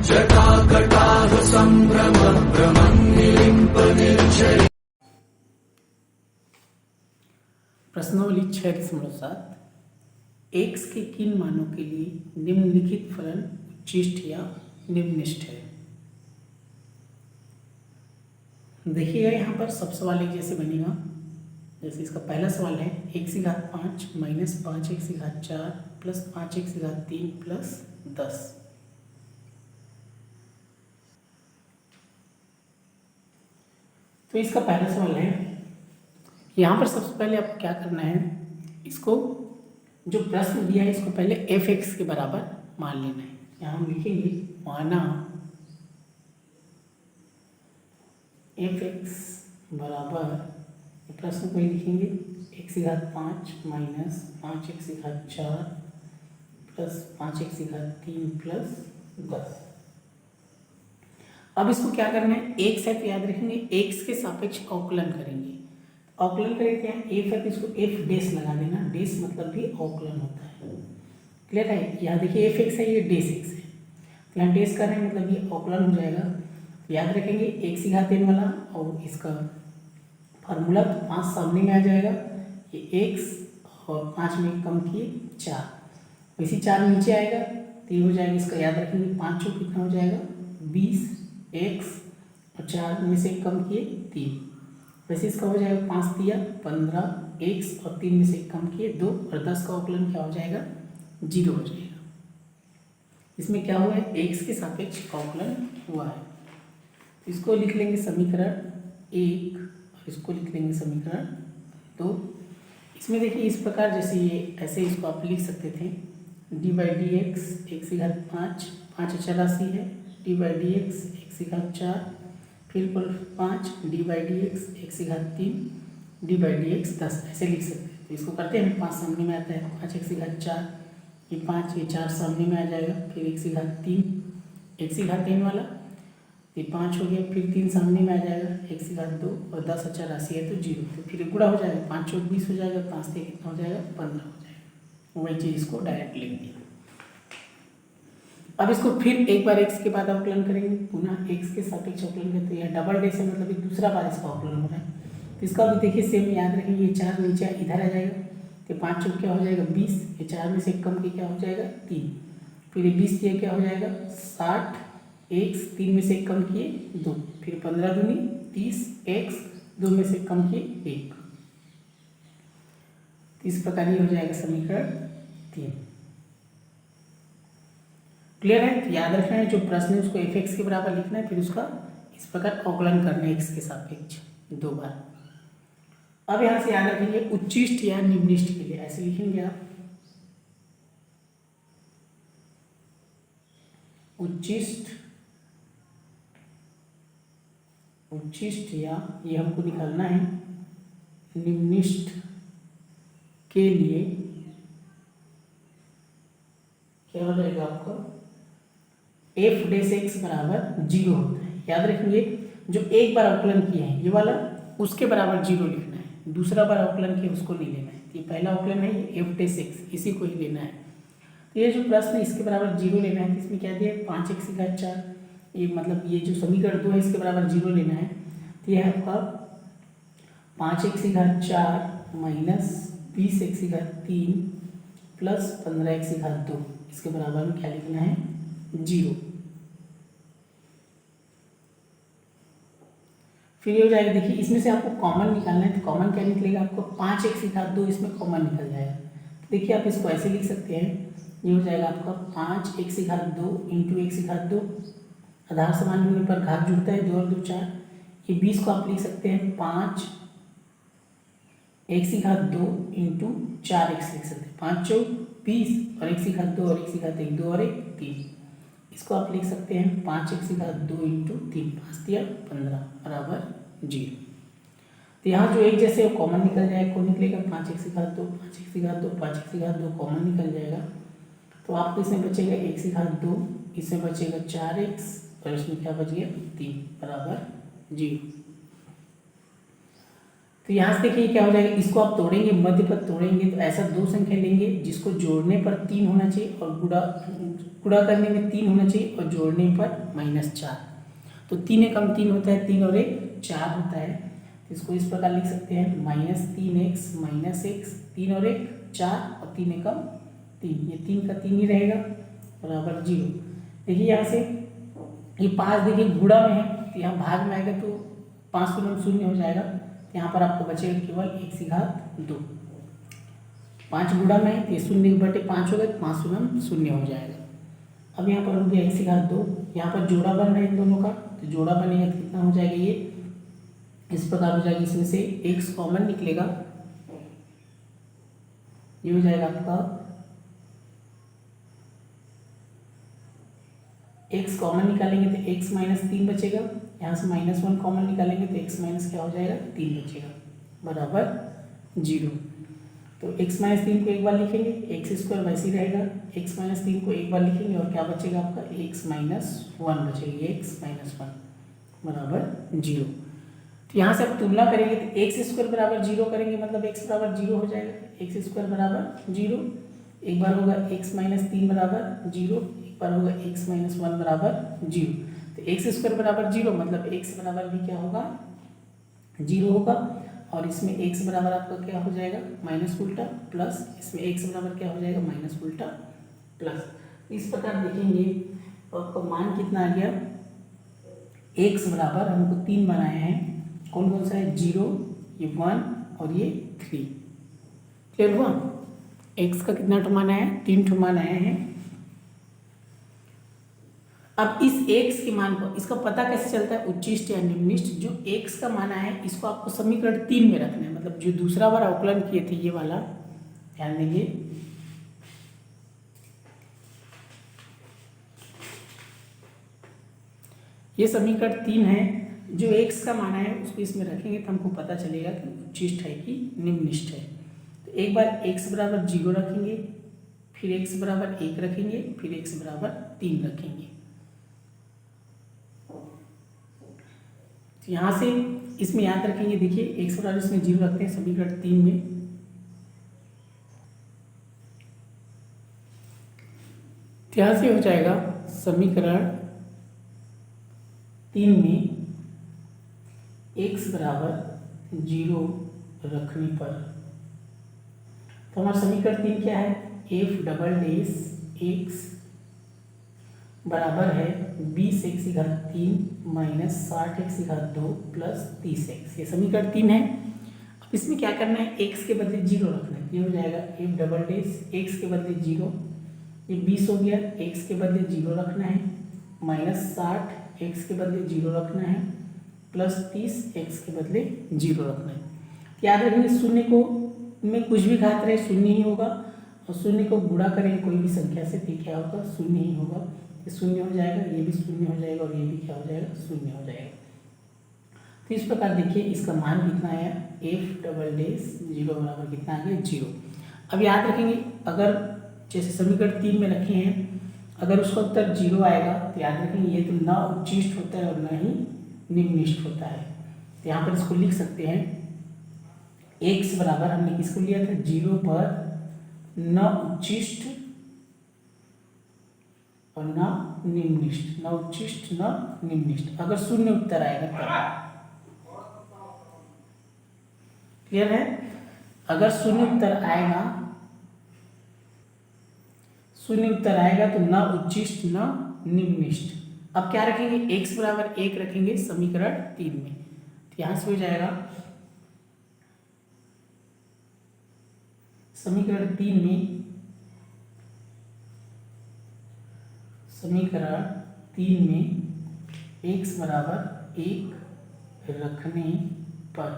जटाकटाह संभ्रम भ्रमन्निलिम्प निर्झरि। प्रश्नावली 6.7 एक्स के किन मानों के लिए निम्नलिखित फलन उच्चिष्ट या निम्निष्ठ है। देखिएगा यहाँ पर सब सवाल एक जैसे बनेगा। जैसे इसका पहला सवाल है x⁵ minus 5x⁴ plus 5x⁵ plus 10। तो इसका पहला सवाल है, यहाँ पर सबसे पहले आपको क्या करना है, इसको जो प्रश्न दिया है इसको पहले f(x) के बराबर मान लेना है। यहाँ हम लिखेंगे माना f(x) बराबर, प्रश्न को ही लिखेंगे x⁵ minus 5x⁴ plus 5x⁵ plus 10। अब इसको क्या करना है, x है तो याद रखेंगे x के सापेक्ष अवकलन करेंगे। अवकलन करें क्या, f है तो इसको f डैश लगा देना, डैश मतलब भी अवकलन होता है। क्लियर है, यहाँ देखिए f(x) है, ये डैश x है, तो यहाँ डैश कर रहे हैं मतलब ये अवकलन हो जाएगा। याद रखेंगे x⁵n वाला और इसका फार्मूला, तो 5 सामने में आ जाएगा, ये x और 5 में कम किए 4, वैसे 4 नीचे आएगा तो ये हो जाएगा इसका, याद रखेंगे 5 चौक कितना हो जाएगा 20, x और 4 में से कम किए 3, वैसे इसका हो जाएगा 5 दिया 15, x और 3 में से कम किए 2 और 10 का अवकलन क्या हो जाएगा 0 हो जाएगा। इसमें क्या हुआ है, x के सापेक्ष अवकलन हुआ है। इसको लिख लेंगे समीकरण 1 और इसको लिख लेंगे समीकरण 2। इसमें देखिए इस प्रकार, जैसे ये ऐसे इसको आप लिख सकते थे d/dx x⁵ 5 अचर राशि है, d/dx x⁵, फिर 5 d/dx x⁵, d/dx 10, ऐसे लिख सकते हैं। तो इसको करते हैं, 5 सामने में आता है 5x⁵, ये 5 ये 4 सामने में आ जाएगा, फिर x⁵n वाला ये 5 हो गया, फिर 3 सामने में आ जाएगा x⁵2 और 10 अचर राशि है तो 0, तो फिर गुणा हो जाएगा, 5 चौक 20 हो जाएगा, 5 से कितना हो जाएगा 15 हो जाएगा। वही चीज़ इसको डायरेक्ट लिख दिया। अब इसको फिर एक बार x के बाद अवकलन करेंगे, पुनः x के सापेक्ष अवकलन करते हैं, डबल डैश है मतलब दूसरा बार इसका अवकलन हो रहा है। तो इसका भी देखिए सेम, याद रखेंगे ये 4 नीचे इधर आ जाएगा, तो 5 चौक क्या हो जाएगा 20, ये 4 में से कम के क्या हो जाएगा 3, फिर ये 20 दिया क्या हो जाएगा 60, x 3 में से कम किए 2, फिर 15 दूनी 30, x 2 में से कम किए 1। इस प्रकार ये हो जाएगा समीकरण 3। क्लियर है, तो याद रखना है जो प्रश्न है उसको f(x) के बराबर लिखना है, फिर उसका इस प्रकार अवकलन करना है x के सापेक्ष 2 बार। अब यहां से याद रखेंगे उच्चिष्ट या निम्निष्ठ के लिए ऐसे लिखेंगे आप, उच्चिष्ट या ये हमको निकालना है निम्निष्ठ के लिए क्या हो जाएगा आपका f(x) बराबर 0 होता है। याद रखेंगे जो एक बार अवकलन किया है ये वाला, उसके बराबर 0 लिखना है, दूसरा बार अवकलन किया उसको नहीं लेना है। ये पहला अवकलन है ये f(x), इसी को ही लेना है। तो ये जो प्रश्न इसके बराबर 0 लेना है, इसमें क्या दिया 5x⁴, ये मतलब ये जो समीकरण 2 है इसके बराबर 0 लेना है। तो यह आपका 5x⁴ minus 20x⁴ plus 15x⁴, इसके बराबर में क्या लिखना है 0। फिर ये हो जाएगा, देखिए इसमें से आपको कॉमन निकालना है, तो कॉमन क्या निकलेगा आपको 5x⁴, इसमें कॉमन निकल जाएगा। तो देखिए आप इसको ऐसे लिख सकते हैं, ये हो जाएगा आपका 5x⁴ इंटू x⁴, आधार समान होने पर घात जुड़ता है, 2 और 2 4, ये 20 को आप लिख सकते हैं 5x⁴ इंटू 4x लिख सकते हैं, 5 चौक 20 और x⁴ और x⁴ 2 और 1 3, इसको आप लिख सकते हैं 5x⁴ इंटू 3, 5 दिया 15 बराबर 0। तो यहाँ जो एक जैसे वो कॉमन निकल जाएगा, कौन निकलेगा 5x⁴, 5x⁴ कॉमन निकल जाएगा, तो आपको इसमें बचेगा x⁴, इसमें बचेगा 4x और इसमें क्या बच गया 3 बराबर 0। तो यहाँ से देखिए क्या हो जाएगा, इसको आप तोड़ेंगे, मध्य पद तोड़ेंगे तो ऐसा दो संख्या लेंगे जिसको जोड़ने पर 3 होना चाहिए और गुणा करने में 3 होना चाहिए और जोड़ने पर -4। तो 3 एकम 3 होता है, 3 और 1 4 होता है। तो इसको इस प्रकार लिख सकते हैं -3x -x, 3 और 1 4 और 3 एकम 3, ये 3 का 3 ही रहेगा बराबर 0। देखिए यहाँ से ये 5 देखिए गुणा में है तो यहाँ भाग में आएगा तो 5 शून्य 0 हो जाएगा। तो यहाँ पर आपको बचेगा केवल 1/2। 5 गुणा में है तो ये 0/5 हो गया, 5 शून्य 0 हो जाएगा। अब यहाँ पर हो गया 1/2। यहाँ पर जोड़ा बन रहा है इन दोनों का, तो जोड़ा बनेगा तो कितना हो जाएगा, ये इस प्रकार हो जाएगा। इसमें से x कॉमन निकलेगा, ये हो जाएगा आपका x कॉमन निकालेंगे तो x -3 बचेगा। यहाँ से -1 कॉमन निकालेंगे तो x माइनस क्या हो जाएगा 3 बचेगा बराबर 0। तो x -3 को एक बार लिखेंगे, x² वैसे ही रहेगा, x -3 को एक बार लिखेंगे और क्या बचेगा आपका x -1 बचेगा, x-1 बराबर 0। तो यहाँ से आप तुलना करेंगे तो x² बराबर 0 करेंगे मतलब x बराबर 0 हो जाएगा, x² बराबर 0। एक बार होगा x -3 बराबर 0, एक बार होगा x -1 बराबर 0। तो x² बराबर 0 मतलब x बराबर भी क्या होगा 0 होगा, और इसमें x बराबर आपका क्या हो जाएगा माइनस उल्टा प्लस, इसमें x बराबर क्या हो जाएगा माइनस उल्टा प्लस। इस प्रकार देखेंगे तो आपका मान कितना आ गया, x बराबर हमको 3 बनाए हैं, कौन कौन सा है 0, ये 1 और ये 3। क्लियर हुआ, x का कितना ठो मान आया है 3 ठो मान आए हैं। अब इस x के मान को, इसका पता कैसे चलता है उच्चिष्ट या निम्निष्ट। जो x का मान है इसको आपको समीकरण 3 में रखना है, मतलब जो दूसरा बार अवकलन किए थे ये वाला, ध्यान देंगे। ये समीकरण 3 है, जो x का मान है उसको इसमें रखेंगे तो हमको पता चलेगा कि उच्चिष्ट है कि निम्निष्ट है। तो एक बार x बराबर 0 रखेंगे, फिर x बराबर 1 रखेंगे, फिर x बराबर 3 रखेंगे। तो यहाँ से इसमें याद रखेंगे, देखिए x बराबर इसमें 0 रखते हैं समीकरण 3 में, तो यहाँ से हो जाएगा समीकरण 3 में x बराबर 0 रखने पर, तो हमारा समीकरण 3 क्या है, f" बराबर है 20x⁻3 minus 60x⁻2 plus 30x। ये समीकरण 3 है। अब इसमें क्या करना है, x के बदले 0 रखना है, ये हो जाएगा f" x के बदले 0, ये 20 हो गया, x के बदले 0 रखना है, माइनस 60 x के बदले 0 रखना है, प्लस 30 x के बदले 0 रखना है। याद रखेंगे शून्य को में कुछ भी घात रहे शून्य ही होगा, और शून्य को गुणा करें कोई भी संख्या से तो क्या होगा शून्य ही होगा, ये शून्य हो जाएगा, ये भी शून्य हो जाएगा और ये भी क्या हो जाएगा शून्य हो जाएगा। तो इस प्रकार देखिए इसका मान कितना आया, f" 0 बराबर कितना आ गया 0। अब याद रखेंगे अगर जैसे समीकरण 3 में रखे हैं, अगर उसका उत्तर 0 आएगा तो याद रखेंगे ये तो न उच्चिष्ट होता है और न ही निम्निष्ट होता है। तो यहाँ पर इसको लिख सकते हैं x बराबर, हमने किसको लिया था 0 पर न उच्चिष्ट और न निम्निष्ट, न उच्चिष्ट न निम्निष्ट, अगर शून्य उत्तर आएगा तब। क्लियर है, अगर शून्य उत्तर आएगा तो न उच्चिष्ट न निम्निष्ट। अब क्या रखेंगे, x बराबर 1 रखेंगे समीकरण 3 में, तो यहां से हो जाएगा समीकरण 3 में, x बराबर 1 रखने पर,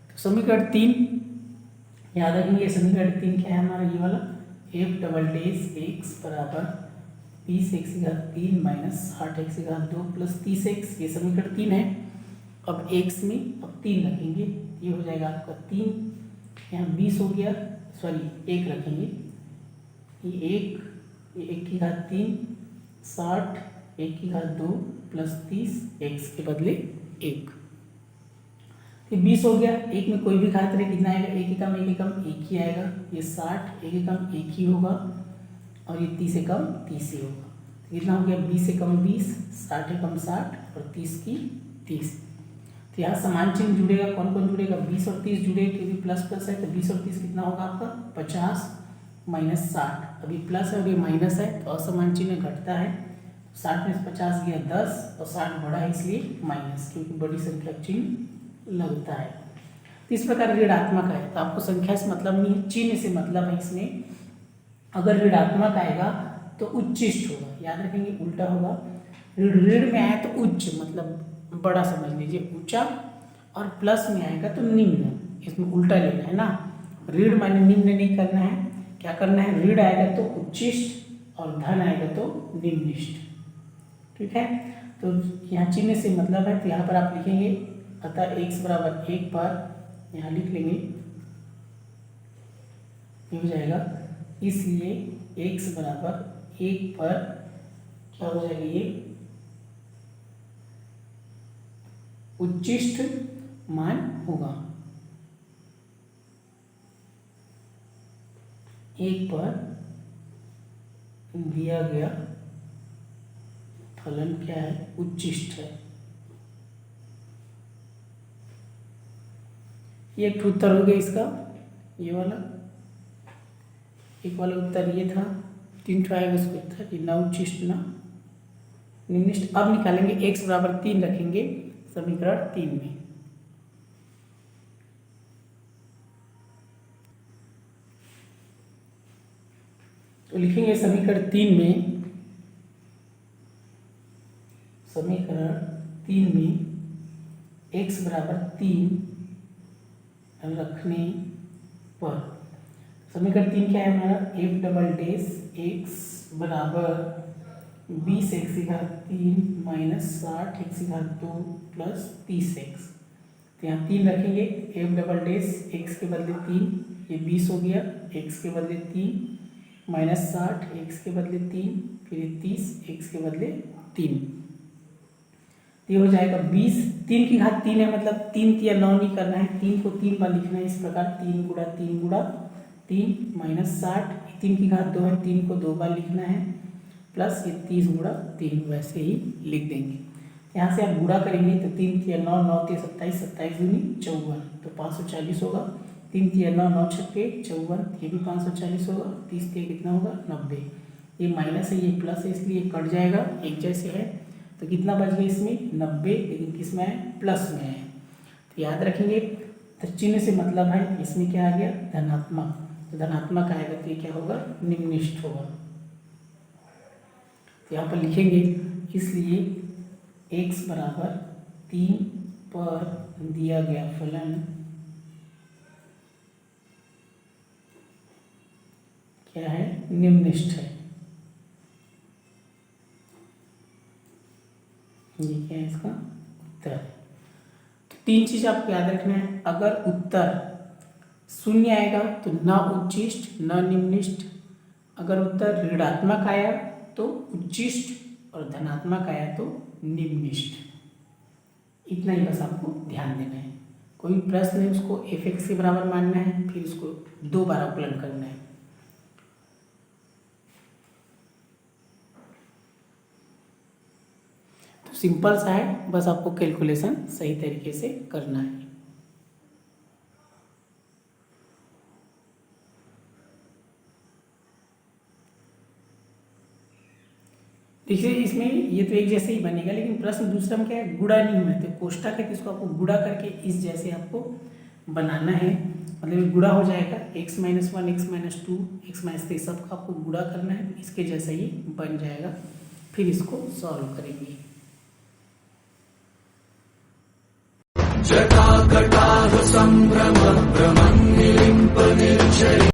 तो समीकरण 3 याद रखेंगे, समीकरण 3 क्या है हमारा ये वाला, f" x बराबर 20x⁻3 minus 60x⁻2 plus 30x, ये समीकरण 3 है। अब x में अब 3 रखेंगे, ये हो जाएगा आपका 3, यहाँ 20 हो गया, सॉरी 1 रखेंगे, ये 1/3 60 1/2 प्लस 30 x के बदले 1। ये 20 हो गया, एक में कोई भी घात रहे कितना आएगा, एक एकम एक ही आएगा, ये 60 एक एकम एक ही होगा और ये 30 एकम 30 ही होगा। तो कितना हो गया, 20 एकम 20, 60 एकम 60 और 30 की 30। तो यहाँ समान चिन्ह जुड़ेगा, कौन कौन जुड़ेगा, 20 और 30 जुड़ेगा क्योंकि प्लस प्लस है, तो 20 और 30 कितना होगा आपका 50 माइनस 60। अभी प्लस है और ये माइनस है तो असमान चिन्ह घटता है, 60 में 50 गया 10 और 60 बढ़ा है इसलिए माइनस, क्योंकि बड़ी संख्या चिन्ह लगता है। तो इस प्रकार ऋणात्मक है तो आपको संख्या से मतलब नहीं है, चिन्ह से मतलब है। इसमें अगर ऋणात्मक आएगा तो उच्चिष्ट होगा, याद रखेंगे, उल्टा होगा। ऋण में आया तो उच्च मतलब बड़ा समझ लीजिए, ऊंचा, और प्लस में आएगा तो निम्न, इसमें उल्टा लेना है ना। ऋण माने निम्न नहीं करना है, क्या करना है, ऋण आएगा तो उच्चिष्ट और धन आएगा तो निम्निष्ठ। ठीक है, तो यहाँ चिन्ह से मतलब है, तो यहाँ पर आप लिखेंगे अतः x बराबर 1 पर यहाँ लिख लेंगे, ये हो जाएगा, इसलिए x बराबर 1 पर क्या हो जाएगा, ये उच्चिष्ट मान होगा। 1 पर दिया गया फलन क्या है, उच्चिष्ट है। ये एक उत्तर हो गया इसका, ये वाला एक वाला उत्तर ये था, 3 ठो आएगा इसका उत्तर, कि न उच्चिष्ट न निम्निष्ठ। अब निकालेंगे x बराबर 3 रखेंगे समीकरण 3 में। तो लिखेंगे समीकरण 3 में, समीकरण 3 में x बराबर 3 रखने पर समीकरण 3 क्या है हमारा, f डबल डैश x बराबर 20 x की घात 3 माइनस 60 x की घात 2 प्लस 30x। तो यहाँ 3 रखेंगे, f डबल डैश x के बदले 3, ये 20 हो गया, x के बदले 3 माइनस 60 x के बदले 3, फिर ये 30 x के बदले 3। ये हो जाएगा 20, 3 की घात 3 है मतलब 3 तिया 9 नहीं करना है, 3 को 3 बार लिखना है, इस प्रकार 3 गुणा 3 गुणा 3 माइनस 60, 3 की घात 2 है, 3 को 2 बार लिखना है, प्लस ये 30 गुणा 3 वैसे ही लिख देंगे। यहाँ से आप गुणा करेंगे तो 3 तिया 9, 9 तिया 27, 27 दूनी 54, तो 540 होगा। 3 तिया 9, 9 छक्के 54, ये भी 540 होगा। 30 तिया कितना होगा 90, ये माइनस है ये प्लस है इसलिए कट जाएगा, एक जैसे है। तो कितना बच गया इसमें 90, लेकिन किस में है, प्लस में है। तो याद रखेंगे, तो चिन्ह से मतलब है, इसमें क्या आ गया धनात्मक, तो धनात्मक आएगा तो ये क्या होगा निम्निष्ठ होगा। तो यहाँ पर लिखेंगे, इसलिए x बराबर 3 पर दिया गया फलन क्या है, निम्निष्ठ है। ये क्या है इसका उत्तर। तो 3 चीज आपको याद रखना है, अगर उत्तर शून्य आएगा तो न उच्चिष्ट न निम्निष्ठ, अगर उत्तर ऋणात्मक आया तो उच्चिष्ट और धनात्मक आया तो निम्निष्ठ। इतना ही बस आपको ध्यान देना है। कोई प्रश्न है उसको f(x) के बराबर मानना है, फिर उसको 2 बार अवकलन करना है। तो सिंपल सा है, बस आपको कैलकुलेशन सही तरीके से करना है। देखिए इसमें ये तो एक जैसे ही बनेगा, लेकिन प्रश्न दूसरा में क्या है, गुणा नहीं हुआ है, तो कोष्ठक है तो इसको आपको गुणा करके इस जैसे आपको बनाना है। मतलब गुणा हो जाएगा x minus 1, x minus 2, x minus 3, सबका आपको गुणा करना है, इसके जैसा ही बन जाएगा। फिर इसको सॉल्व करेंगे। जटाकटाह संभ्रम भ्रमं निलिम्प निर्झरि